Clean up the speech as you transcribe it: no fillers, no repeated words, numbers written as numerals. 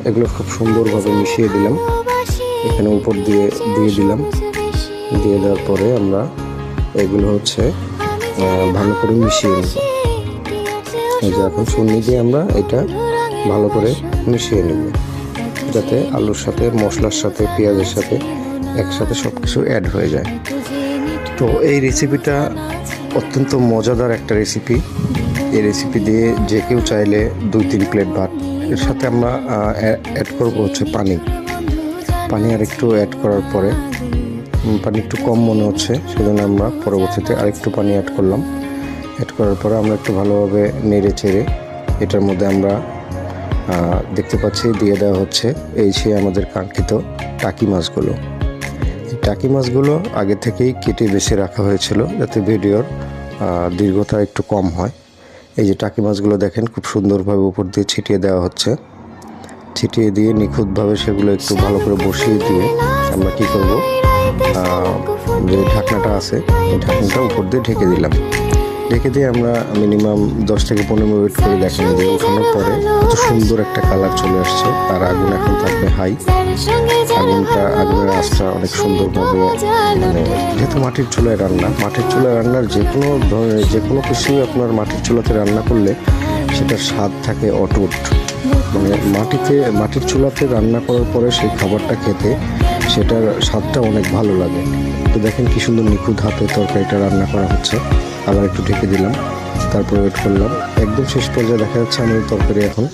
এগুলো খুব সুন্দরভাবে মিশিয়ে দিলাম। এখানে উপর দিয়ে দিলাম। দিয়ে দেওয়ার পরে আমরা এগুলো ভালো করে মিশিয়ে নেব। এই যে এখন চুন্নি দিয়ে আমরা এটা ভালো করে মিশিয়ে নেব, যাতে আলুর সাথে, মশলার সাথে, পেঁয়াজের সাথে একসাথে সব কিছু অ্যাড হয়ে যায়। তো এই রেসিপিটা অত্যন্ত মজাদার একটা রেসিপি। এই রেসিপি দিয়ে যে কেউ চাইলে 2-3 প্লেট ভাত। এর সাথে আমরা অ্যাড করবো পানি আর একটু অ্যাড করার পরে পানি একটু কম মনে হচ্ছে, সেজন্য আমরা পরবর্তীতে আরেকটু পানি অ্যাড করলাম। অ্যাড করার পরে আমরা একটু ভালোভাবে নেড়ে চেড়ে এটার মধ্যে আমরা দেখতে পাচ্ছি দিয়ে দেওয়া হচ্ছে সেই আমাদের কাঙ্ক্ষিত টাকি মাছগুলো। এই টাকি মাছগুলো আগে থেকেই কেটে বেছে রাখা হয়েছিল, যাতে ভিডিওর দীর্ঘতা একটু কম হয়। এই যে টাকি মাছগুলো দেখেন খুব সুন্দরভাবে উপর দিয়ে ছিটিয়ে দেওয়া হচ্ছে। ছিটিয়ে দিয়ে নিখুঁতভাবে সেগুলো একটু ভালো করে বসিয়ে দিয়ে আমরা কী করব, যে ঢাকনাটা আছে এই ঢাকনাটা উপর দিয়ে ঢেকে দিলাম। ঢেকে দিয়ে আমরা মিনিমাম 10 থেকে 15 মিনিট করে দেখেন যে উঠানোর পরে কত সুন্দর একটা কালার চলে আসছে। আর আগুন এখন থাকবে হাই। আগুনের আঁচটা অনেক সুন্দরভাবে, যেহেতু মাটির চুলায় রান্নার যে কোনো কিছুই আপনার মাটির চুলাতে রান্না করলে সেটার স্বাদ থাকে অটুট। মাটির চুলাতে রান্না করার পরে সেই খাবারটা খেতে সেটার স্বাদটা অনেক ভালো লাগে। তো দেখেন কি সুন্দর নিখুঁত হাতে তরকারিটা রান্না করা হচ্ছে। আবার একটু ঢেকে দিলাম, তারপরে ওয়েট করলাম। একদম শেষ পর্যায়ে দেখা যাচ্ছে আমাদের তরকারি এখন